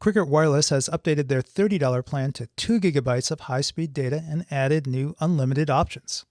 Cricket Wireless has updated their $30 plan to 2 gigabytes of high-speed data and added new unlimited options.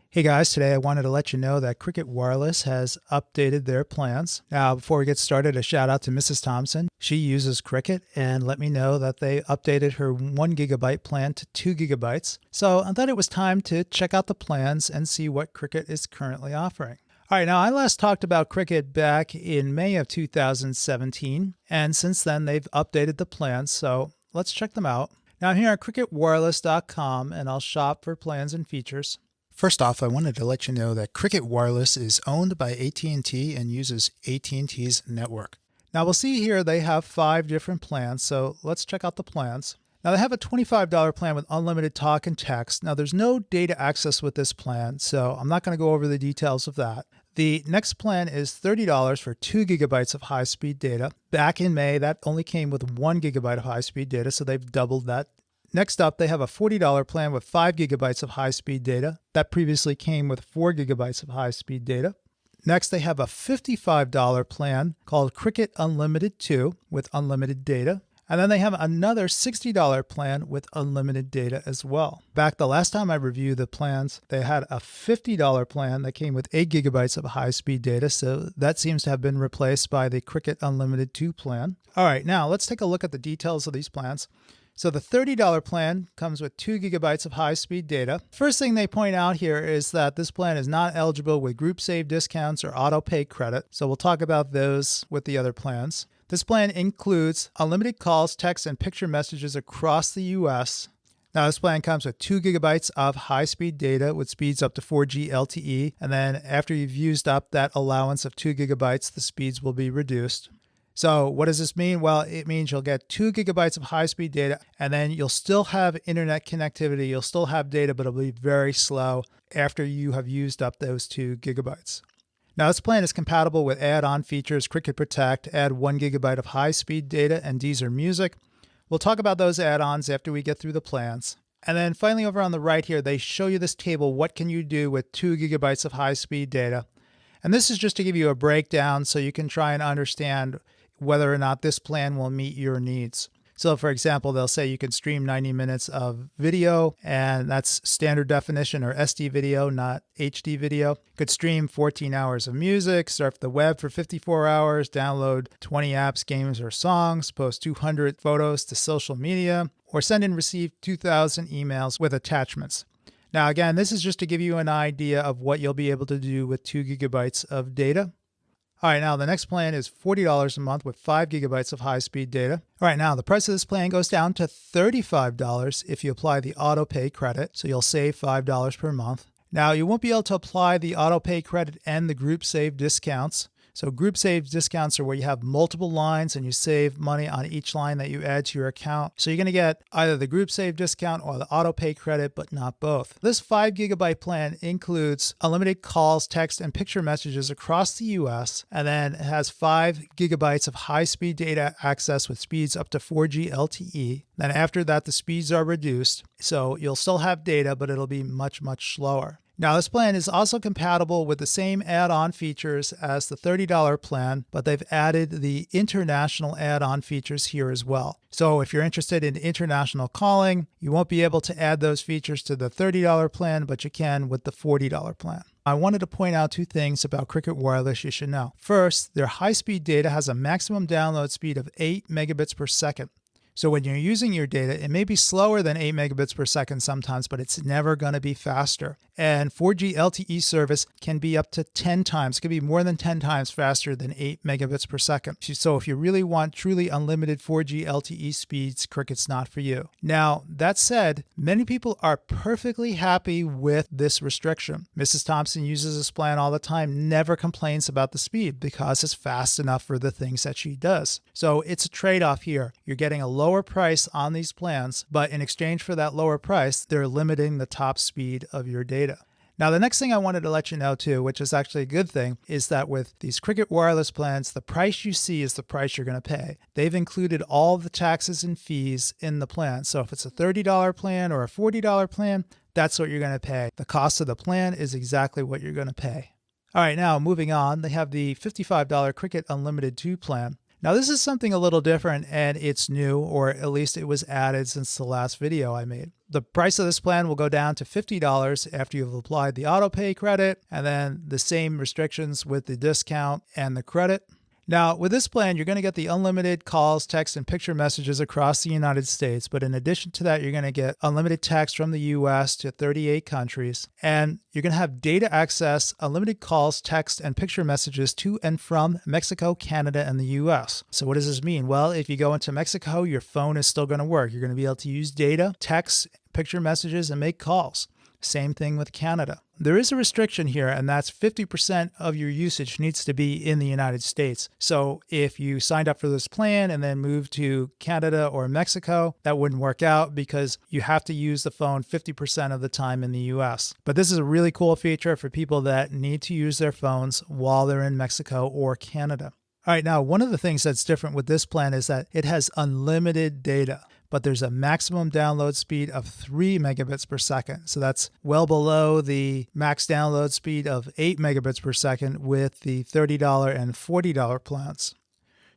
Hey guys, today I wanted to let you know that Cricket Wireless has updated their plans. Now, before we get started, a shout out to Mrs. Thompson. She uses Cricket and let me know that they updated her 1 gigabyte plan to 2 gigabytes. So I thought it was time to check out the plans and see what Cricket is currently offering. All right, now I last talked about Cricket back in May of 2017, and since then they've updated the plans, so let's check them out. Now I'm here at cricketwireless.com and I'll shop for plans and features. First off, I wanted to let you know that Cricket Wireless is owned by AT&T and uses AT&T's network. Now we'll see here they have 5 different plans, so let's check out the plans. Now they have a $25 plan with unlimited talk and text. Now there's no data access with this plan, so I'm not going to go over the details of that. The next plan is $30 for 2 gigabytes of high-speed data. Back in May, that only came with 1 gigabyte of high-speed data, so they've doubled that. Next up, they have a $40 plan with 5 gigabytes of high-speed data. That previously came with 4 gigabytes of high-speed data. Next, they have a $55 plan called Cricket Unlimited 2 with unlimited data. And then they have another $60 plan with unlimited data as well. Back the last time I reviewed the plans, they had a $50 plan that came with 8 gigabytes of high-speed data, so that seems to have been replaced by the Cricket Unlimited 2 plan. All right, now let's take a look at the details of these plans. So the $30 plan comes with 2 gigabytes of high-speed data. First thing they point out here is that this plan is not eligible with group save discounts or auto pay credit, so we'll talk about those with the other plans. This plan includes unlimited calls, text, and picture messages across the US. Now this plan comes with 2 gigabytes of high-speed data with speeds up to 4G LTE, and then after you've used up that allowance of 2 gigabytes, the speeds will be reduced. So what does this mean? Well, it means you'll get 2 gigabytes of high-speed data, and then you'll still have internet connectivity. You'll still have data, but it'll be very slow after you have used up those 2 gigabytes. Now this plan is compatible with Addon Features, Cricket Protect, add 1 gigabyte of high-speed data, and Deezer Music. We'll talk about those add-ons after we get through the plans. And then finally over on the right here, they show you this table, what can you do with 2 gigabytes of high-speed data. And this is just to give you a breakdown so you can try and understand whether or not this plan will meet your needs. So for example, they'll say you can stream 90 minutes of video, and that's standard definition or SD video, not HD video. You could stream 14 hours of music, surf the web for 54 hours, download 20 apps, games, or songs, post 200 photos to social media, or send and receive 2,000 emails with attachments. Now again, this is just to give you an idea of what you'll be able to do with 2 gigabytes of data. All right, now the next plan is $40 a month with 5 gigabytes of high-speed data. All right, now the price of this plan goes down to $35 if you apply the auto pay credit, so you'll save $5 per month. Now you won't be able to apply the auto pay credit and the group save discounts. So group save discounts are where you have multiple lines and you save money on each line that you add to your account. So you're going to get either the group save discount or the auto pay credit, but not both. This 5 gigabyte plan includes unlimited calls, text, and picture messages across the US, and then it has 5 gigabytes of high-speed data access with speeds up to 4G LTE. Then after that, the speeds are reduced. So you'll still have data, but it'll be much, much slower. Now this plan is also compatible with the same add-on features as the $30 plan, but they've added the international add-on features here as well. So if you're interested in international calling, you won't be able to add those features to the $30 plan, but you can with the $40 plan. I wanted to point out 2 things about Cricket Wireless you should know. First, their high-speed data has a maximum download speed of 8 megabits per second. So when you're using your data, it may be slower than 8 megabits per second sometimes, but it's never going to be faster. And 4G LTE service can be up to 10 times, it could be more than 10 times faster than 8 megabits per second. So if you really want truly unlimited 4G LTE speeds, Cricket's not for you. Now, that said, many people are perfectly happy with this restriction. Mrs. Thompson uses this plan all the time, never complains about the speed because it's fast enough for the things that she does. So it's a trade-off here. You're getting a lower price on these plans, but in exchange for that lower price, they're limiting the top speed of your data. Now, the next thing I wanted to let you know too, which is actually a good thing, is that with these Cricket Wireless plans, the price you see is the price you're going to pay. They've included all the taxes and fees in the plan. So if it's a $30 plan or a $40 plan, that's what you're going to pay. The cost of the plan is exactly what you're going to pay. All right, now moving on, they have the $55 Cricket Unlimited 2 plan. Now this is something a little different, and it's new, or at least it was added since the last video I made. The price of this plan will go down to $50 after you've applied the auto pay credit, and then the same restrictions with the discount and the credit. Now, with this plan, you're going to get the unlimited calls, text, and picture messages across the United States. But in addition to that, you're going to get unlimited text from the US to 38 countries. And you're going to have data access, unlimited calls, text, and picture messages to and from Mexico, Canada, and the US. So what does this mean? Well, if you go into Mexico, your phone is still going to work. You're going to be able to use data, text, picture messages, and make calls. Same thing with Canada. There is a restriction here, and that's 50% of your usage needs to be in the United States. So if you signed up for this plan and then moved to Canada or Mexico, that wouldn't work out because you have to use the phone 50% of the time in the US. But this is a really cool feature for people that need to use their phones while they're in Mexico or Canada. All right, now one of the things that's different with this plan is that it has unlimited data, but there's a maximum download speed of 3 megabits per second. So that's well below the max download speed of 8 megabits per second with the $30 and $40 plans.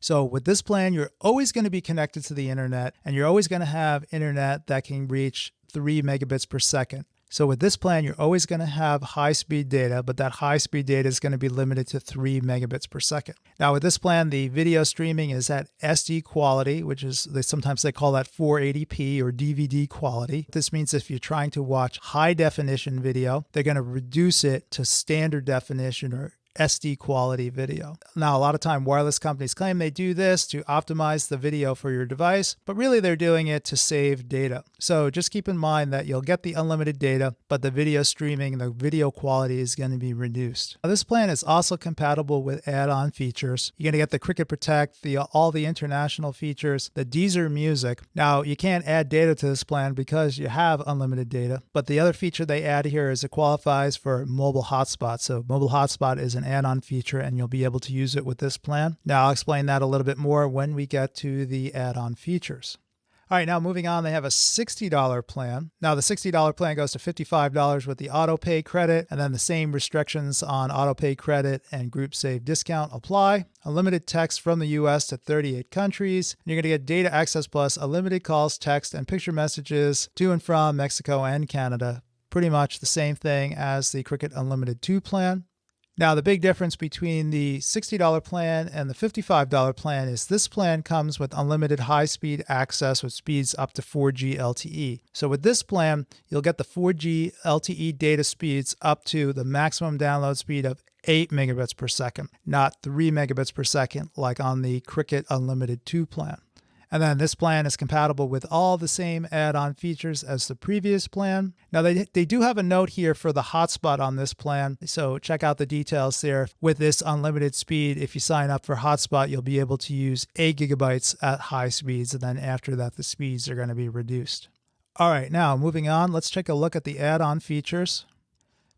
So with this plan, you're always going to be connected to the internet, and you're always going to have internet that can reach 3 megabits per second. So with this plan, you're always going to have high-speed data, but that high-speed data is going to be limited to 3 megabits per second. Now with this plan, the video streaming is at SD quality, which is, sometimes they call that 480p or DVD quality. This means if you're trying to watch high-definition video, they're going to reduce it to standard definition or SD quality video. Now, a lot of time wireless companies claim they do this to optimize the video for your device, but really they're doing it to save data. So just keep in mind that you'll get the unlimited data, but the video streaming, the video quality is going to be reduced. Now, this plan is also compatible with add-on features. You're going to get the Cricket Protect, all the international features, the Deezer music. Now, you can't add data to this plan because you have unlimited data, but the other feature they add here is it qualifies for mobile hotspot. So mobile hotspot is an add-on feature, and you'll be able to use it with this plan. Now, I'll explain that a little bit more when we get to the add-on features. All right, now moving on, they have a $60 plan. Now, the $60 plan goes to $55 with the auto pay credit, and then the same restrictions on auto pay credit and group save discount apply. Unlimited text from the US to 38 countries. You're going to get data access plus unlimited calls, text, and picture messages to and from Mexico and Canada. Pretty much the same thing as the Cricket Unlimited 2 plan. Now, the big difference between the $60 plan and the $55 plan is this plan comes with unlimited high-speed access with speeds up to 4G LTE. So with this plan, you'll get the 4G LTE data speeds up to the maximum download speed of 8 megabits per second, not 3 megabits per second like on the Cricket Unlimited 2 plan. And then this plan is compatible with all the same add-on features as the previous plan. Now, they do have a note here for the hotspot on this plan, so check out the details there. With this unlimited speed, if you sign up for hotspot, you'll be able to use 8 gigabytes at high speeds, and then after that, the speeds are going to be reduced. All right, now moving on, let's take a look at the add-on features.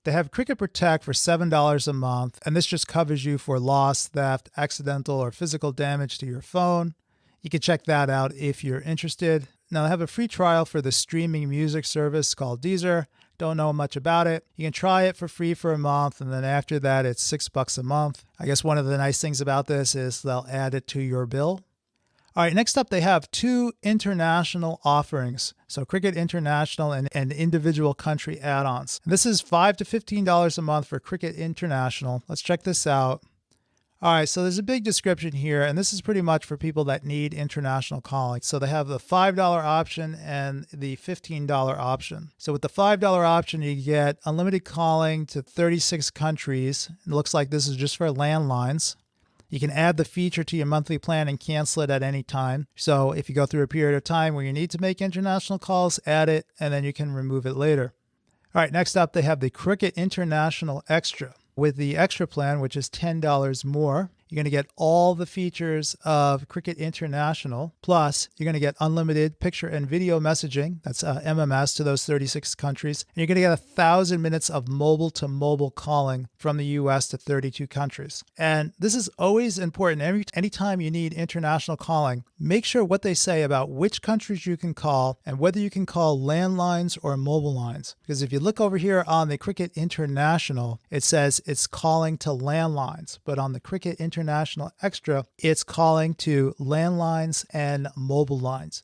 They have Cricket Protect for $7 a month, and this just covers you for loss, theft, accidental, or physical damage to your phone. You can check that out if you're interested. Now, I have a free trial for the streaming music service called Deezer. Don't know much about it. You can try it for free for a month, and then after that, it's $6 a month. I guess one of the nice things about this is they'll add it to your bill. All right, next up, they have 2 international offerings. So Cricket International and individual country add-ons. This is $5 to $15 a month for Cricket International. Let's check this out. All right, so there's a big description here, and this is pretty much for people that need international calling. So they have the $5 option and the $15 option. So with the $5 option, you get unlimited calling to 36 countries. It looks like this is just for landlines. You can add the feature to your monthly plan and cancel it at any time. So if you go through a period of time where you need to make international calls, add it, and then you can remove it later. All right, next up, they have the Cricket International Extra. With the extra plan, which is $10 more, you're going to get all the features of Cricket International, plus you're going to get unlimited picture and video messaging, that's MMS, to those 36 countries, and you're going to get 1,000 minutes of mobile-to-mobile calling from the US to 32 countries. And this is always important. Anytime you need international calling, make sure what they say about which countries you can call and whether you can call landlines or mobile lines. Because if you look over here on the Cricket International, it says it's calling to landlines, but on the Cricket International, international extra, it's calling to landlines and mobile lines.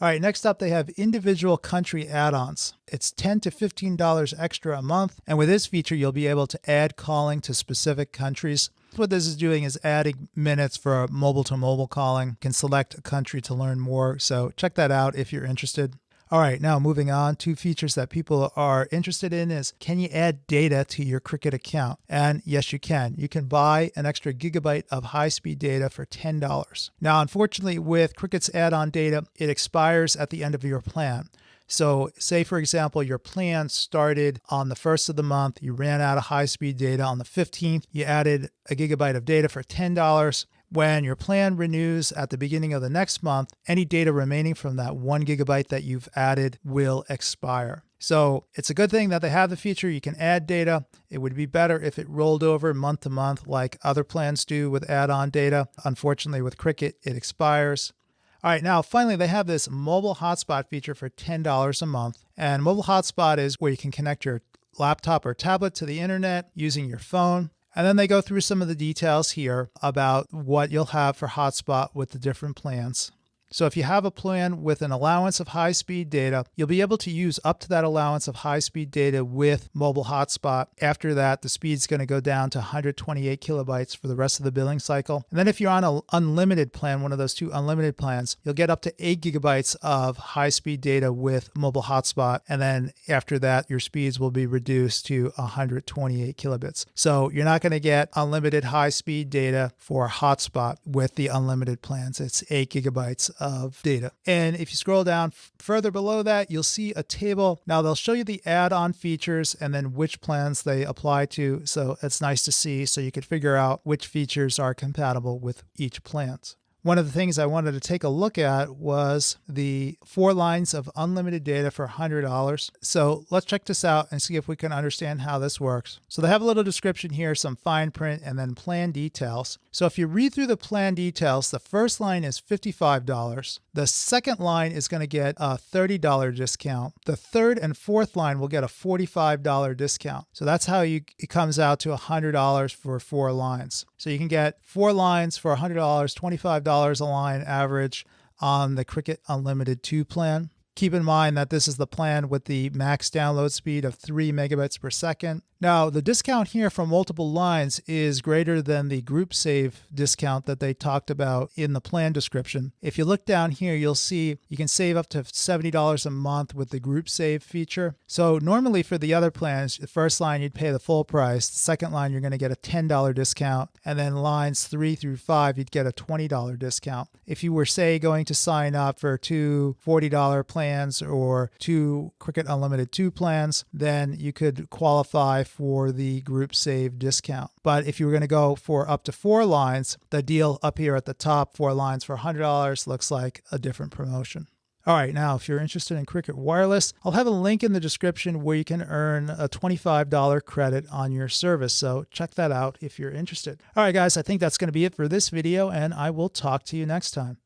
All right, next up, they have individual country add-ons. It's $10 to $15 extra a month. And with this feature, you'll be able to add calling to specific countries. What this is doing is adding minutes for mobile-to-mobile calling. You can select a country to learn more. So check that out if you're interested. All right, now moving on, two features that people are interested in is, can you add data to your Cricket account? And yes, you can. You can buy an extra gigabyte of high-speed data for $10. Now, unfortunately, with Cricket's add-on data, it expires at the end of your plan. So say, for example, your plan started on the 1st of the month, you ran out of high-speed data on the 15th, you added a gigabyte of data for $10. When your plan renews at the beginning of the next month, any data remaining from that 1 gigabyte that you've added will expire. So it's a good thing that they have the feature. You can add data. It would be better if it rolled over month to month like other plans do with add-on data. Unfortunately, with Cricket, it expires. All right, now finally, they have this mobile hotspot feature for $10 a month. And mobile hotspot is where you can connect your laptop or tablet to the internet using your phone. And then they go through some of the details here about what you'll have for hotspot with the different plans. So if you have a plan with an allowance of high-speed data, you'll be able to use up to that allowance of high-speed data with mobile hotspot. After that, the speed's going to go down to 128 kilobytes for the rest of the billing cycle. And then if you're on an unlimited plan, one of those two unlimited plans, you'll get up to 8 gigabytes of high-speed data with mobile hotspot. And then after that, your speeds will be reduced to 128 kilobits. So you're not going to get unlimited high-speed data for hotspot with the unlimited plans. It's 8 gigabytes of data. And if you scroll down further below that, you'll see a table. Now they'll show you the add-on features and then which plans they apply to. So it's nice to see, so you could figure out which features are compatible with each plan. One of the things I wanted to take a look at was the 4 lines of unlimited data for $100. So let's check this out and see if we can understand how this works. So they have a little description here, some fine print, and then plan details. So if you read through the plan details, the first line is $55. The second line is going to get a $30 discount. The third and fourth line will get a $45 discount. So that's how it comes out to $100 for 4 lines. So you can get 4 lines for $100, $25 a line average on the Cricket Unlimited 2 plan. Keep in mind that this is the plan with the max download speed of 3 megabytes per second. Now, the discount here for multiple lines is greater than the group save discount that they talked about in the plan description. If you look down here, you'll see you can save up to $70 a month with the group save feature. So normally for the other plans, the first line you'd pay the full price. The second line you're going to get a $10 discount. And then lines 3 through 5, you'd get a $20 discount. If you were, say, going to sign up for 2 $40 plans or 2 Cricket Unlimited 2 plans, then you could qualify for the group save discount. But if you were going to go for up to 4 lines, the deal up here at the top, 4 lines for $100, looks like a different promotion. All right, now if you're interested in Cricket Wireless, I'll have a link in the description where you can earn a $25 credit on your service. So check that out if you're interested. All right, guys, I think that's going to be it for this video, and I will talk to you next time.